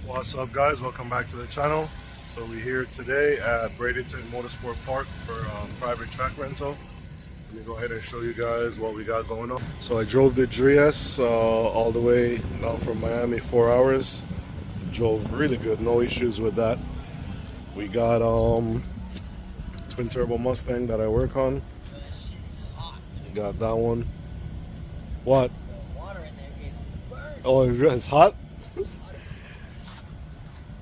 What's up, guys? Welcome back to the channel. So we're here today at Bradenton Motorsport Park for private track rental. Let me go ahead and show you guys what we got going on. So I drove the GS all the way now from Miami, 4 hours. Drove really good, no issues with that. We got twin turbo Mustang that I work on. Got that one. What? Water in there is burnt. Oh, it's hot?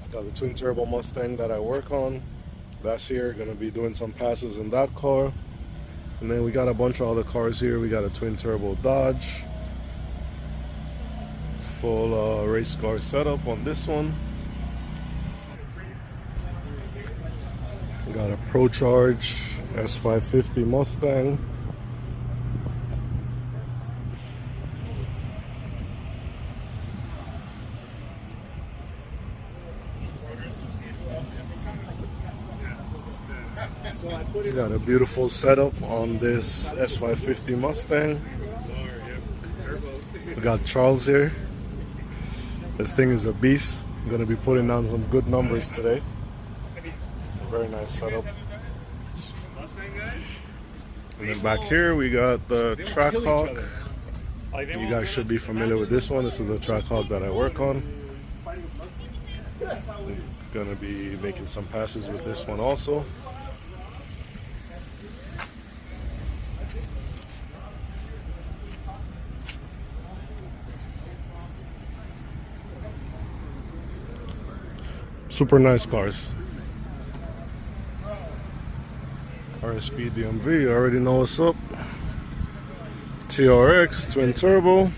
Got the twin turbo Mustang that I work on. That's here. Gonna be doing some passes in that car. And then we got a bunch of other cars here. We got a twin turbo Dodge. Full race car setup on this one. Got a Pro Charge S550 Mustang. Got a beautiful setup on this S550 Mustang. We got Charles here. This thing is a beast. I'm gonna be putting down some good numbers today. Very nice setup. And then back here we got the Trackhawk. You guys should be familiar with this one. This is the Trackhawk that I work on. I'm gonna be making some passes with this one also. Super nice cars. RSP DMV, you already know what's up. TRX, twin turbo.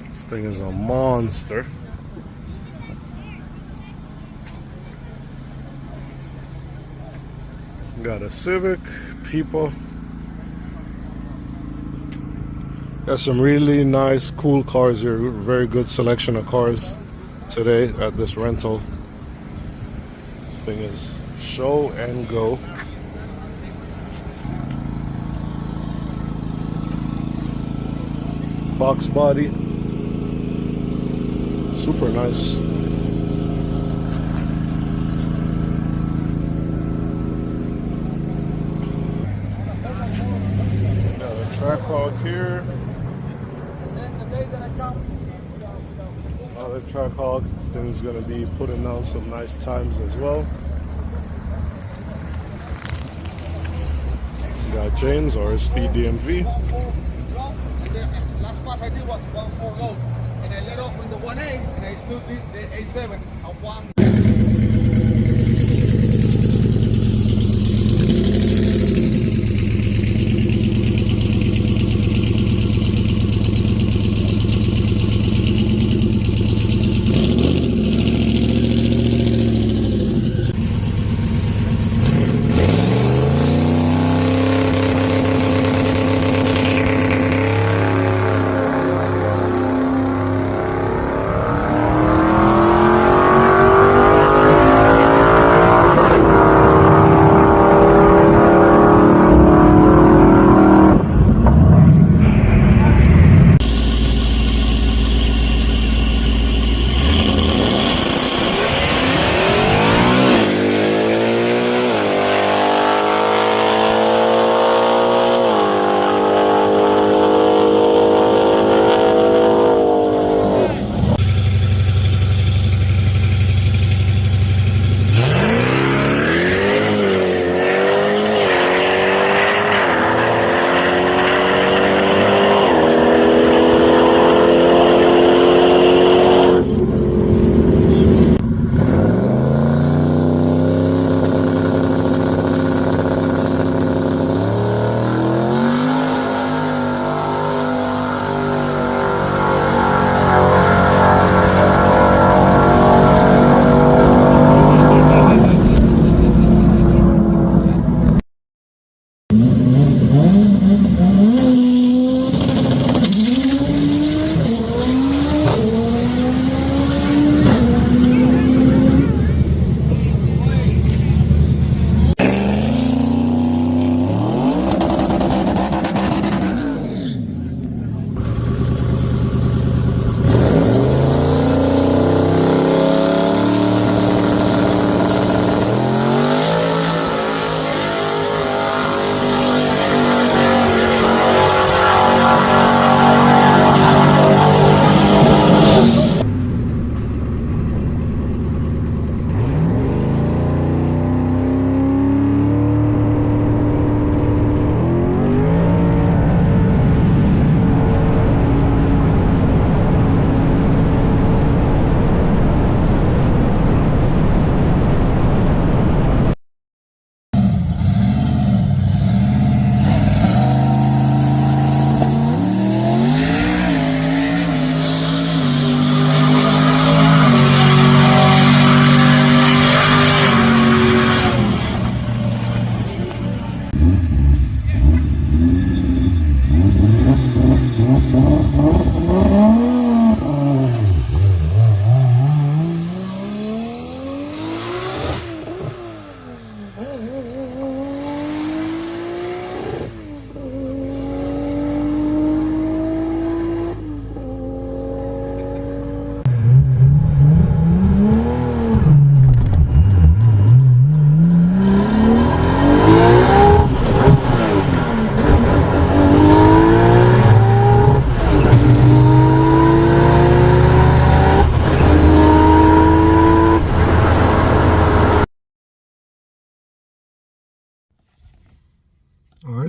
This thing is a monster. Got a Civc, people. Got some really nice, cool cars here. Very good selection of cars today at this rental. This thing is show and go. Fox body. Super nice. Got a Trackhawk here. Another Trackhawk. This thing is going to be putting down some nice times as well. Got James, RSP DMV. Last pass I did was 1-4 low, and I let off in the 1A, and I still did the A7 at 1.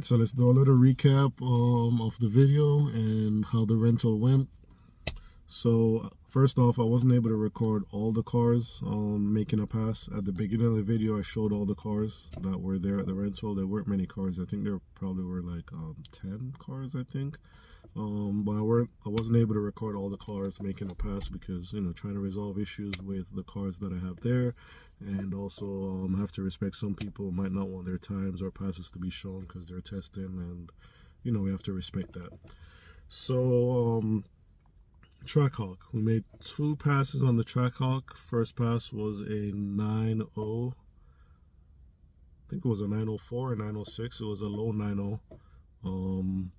so let's do a little recap of the video and how the rental went. So first off, I wasn't able to record all the cars making a pass. At the beginning of the video, I showed all the cars that were there at the rental. There weren't many cars. I think there probably were like 10 cars, I think. But I wasn't able to record all the cars making a pass because, you know, trying to resolve issues with the cars that I have there, and also have to respect some people might not want their times or passes to be shown because they're testing, and you know, we have to respect that. So Trackhawk, we made 2 passes on the Trackhawk. First pass was a 9.0, I think it was a 904 or 906. It was a low 9.0.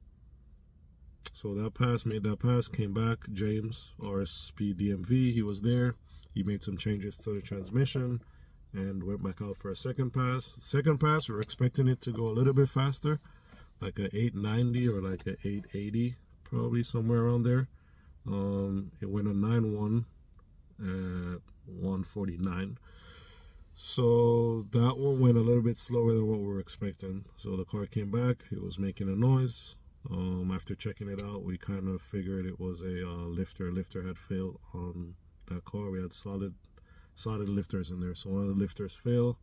So that pass, made that pass, came back. James, RSP DMV, he was there. He made some changes to the transmission and went back out for a second pass. Second pass, we're expecting it to go a little bit faster, like a 890 or like a 880, probably somewhere around there. It went a 9.1 at 149. So that one went a little bit slower than what we were expecting. So the car came back, it was making a noise. After checking it out, we kind of figured it was a lifter. Lifter had failed on that car. We had solid lifters in there, so one of the lifters failed.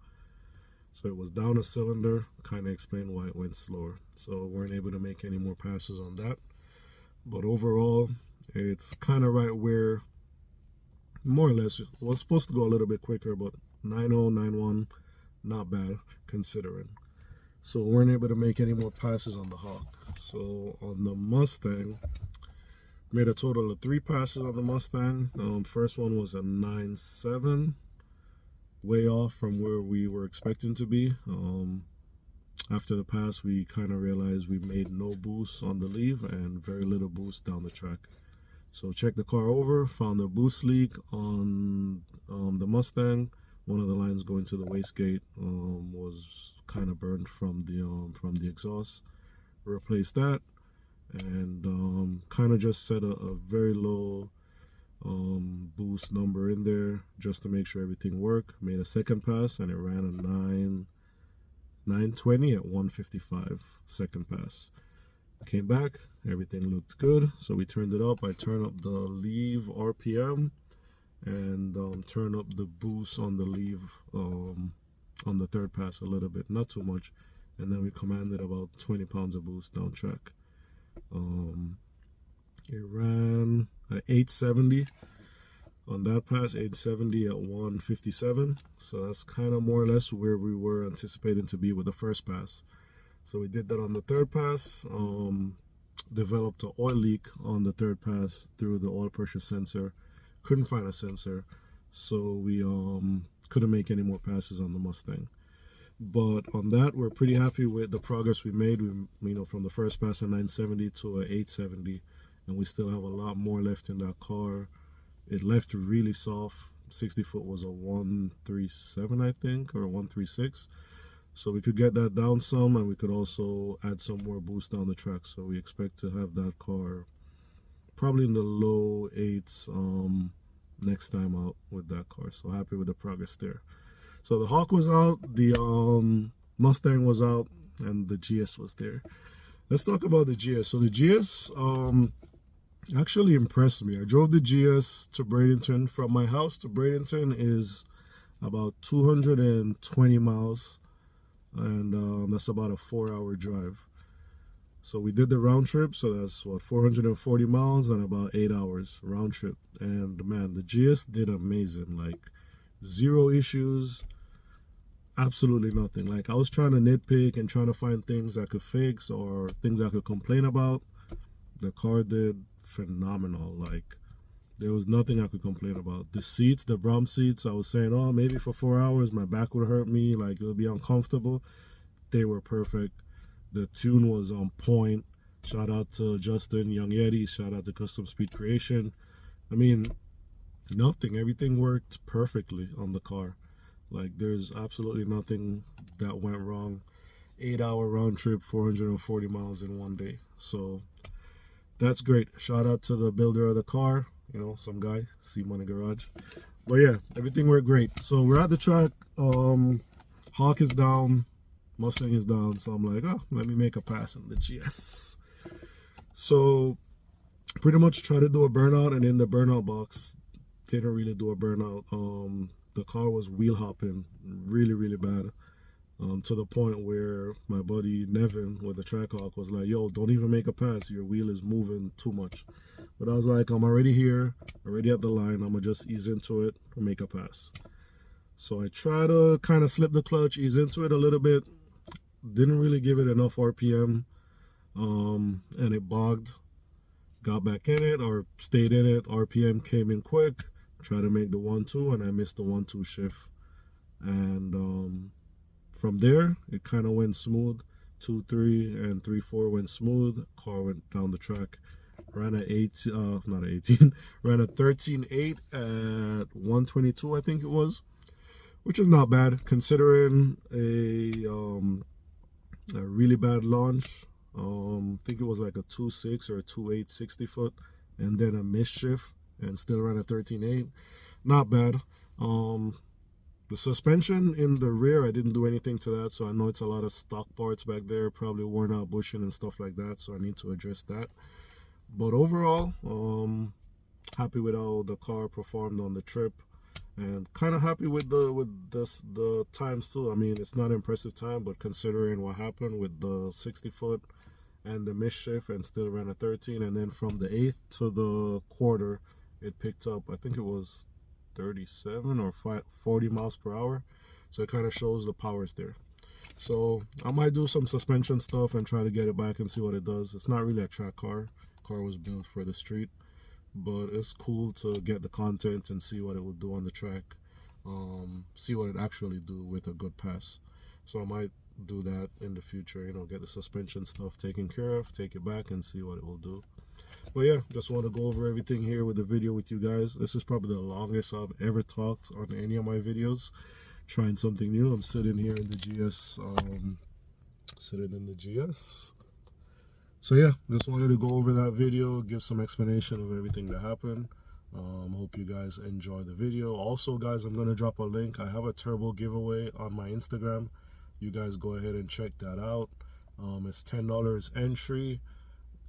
So it was down a cylinder, kind of explained why it went slower. So we weren't able to make any more passes on that. But overall, it's kind of right where, more or less, it was supposed to go a little bit quicker, but 9.0, 9.1, not bad considering. So we weren't able to make any more passes on the Hawk. So on the Mustang, made a total of 3 passes on the Mustang. First one was a 9.7, way off from where we were expecting to be. After the pass, we kind of realized we made no boost on the leave and very little boost down the track. So checked the car over, found a boost leak on the Mustang. One of the lines going to the wastegate was kind of burned from the exhaust. Replaced that, and kind of just set a very low boost number in there just to make sure everything worked. Made a second pass and it ran a 920 at 155 second pass. Came back, everything looked good, so we turned it up. I turned up the leave RPM and turn up the boost on the leave on the third pass a little bit, not too much, and then we commanded about 20 pounds of boost down track. It ran at 870 on that pass, 870 at 157, so that's kind of more or less where we were anticipating to be with the first pass. So we did that on the third pass. Developed an oil leak on the third pass through the oil pressure sensor. Couldn't find a sensor, so we couldn't make any more passes on the Mustang. But on that, we're pretty happy with the progress we made. We, from the first pass at 970 to a 870, and we still have a lot more left in that car. It left really soft. 60 foot was a 137, I think, or a 136. So we could get that down some, and we could also add some more boost down the track. So we expect to have that car probably in the low 8s next time out with that car. So happy with the progress there. So the Hawk was out, the Mustang was out, and the GS was there. Let's talk about the GS. So the GS actually impressed me. I drove the GS to Bradenton. From my house to Bradenton is about 220 miles, and that's about a 4-hour drive. So we did the round trip, so that's what, 440 miles and about 8 hours round trip. And man, the GS did amazing. Like, 0 issues, absolutely nothing. Like, I was trying to nitpick and trying to find things I could fix or things I could complain about. The car did phenomenal. Like, there was nothing I could complain about. The seats, the Brom seats, I was saying, oh, maybe for 4 hours my back would hurt me, like it would be uncomfortable. They were perfect. The tune was on point. Shout out to Justin, Young Yeti. Shout out to Custom Speed Creation. I mean, nothing. Everything worked perfectly on the car. Like, there's absolutely nothing that went wrong. 8-hour round trip, 440 miles in one day. So that's great. Shout out to the builder of the car. You know, some guy, see Money Garage. But yeah, everything worked great. So we're at the track. Hawk is down. Mustang is down, so I'm like, oh, let me make a pass in the GS. So pretty much try to do a burnout, and in the burnout box didn't really do a burnout. The car was wheel hopping really bad, to the point where my buddy Nevin with the Trackhawk was like, yo, don't even make a pass, your wheel is moving too much. But I was like, I'm already here, already at the line, I'm gonna just ease into it and make a pass. So I try to kind of slip the clutch, ease into it a little bit, didn't really give it enough RPM, and it bogged. Got back in it, or stayed in it, RPM came in quick, tried to make the 1-2, and I missed the 1-2 shift. And from there, it kind of went smooth. 2-3 and 3-4 went smooth. Car went down the track. Ran a 18, ran a 13.8 at 122, I think it was, which is not bad considering a really bad launch. I think it was like a 2.6 or a 2.8 60 foot, and then a mischief, and still ran a 13.8. Not bad. The suspension in the rear, I didn't do anything to that, so I know it's a lot of stock parts back there, probably worn out bushing and stuff like that, so I need to address that. But overall, happy with how the car performed on the trip, and kind of happy with the times too. I mean, it's not impressive time, but considering what happened with the 60 foot and the mischief, and still ran a 13, and then from the 8th to the quarter it picked up, I think it was 37 or 40 miles per hour, so it kind of shows the power's there. So I might do some suspension stuff and try to get it back and see what it does. It's not really a track car. Car was built for the street, but it's cool to get the content and see what it will do on the track, see what it actually do with a good pass. So I might do that in the future, you know, get the suspension stuff taken care of, take it back and see what it will do. But yeah, just want to go over everything here with the video with you guys. This is probably the longest I've ever talked on any of my videos, trying something new. I'm sitting here in the GS, so yeah, just wanted to go over that video, give some explanation of everything that happened. Hope you guys enjoy the video. Also guys, I'm gonna drop a link. I have a turbo giveaway on my Instagram. You guys go ahead and check that out. It's $10 entry.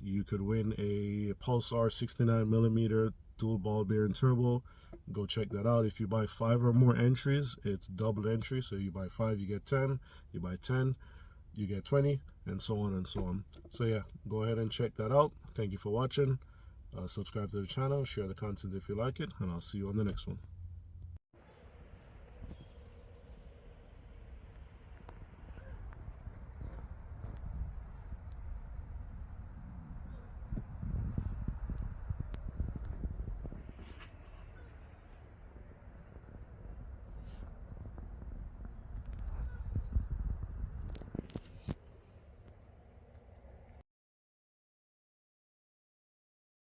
You could win a PULSAR 69mm dual ball bearing turbo. Go check that out. If you buy 5 or more entries, it's double entry. So you buy 5, you get 10. You buy 10, you get 20, and so on and so on. So yeah, go ahead and check that out. Thank you for watching. Subscribe to the channel, share the content if you like it, and I'll see you on the next one.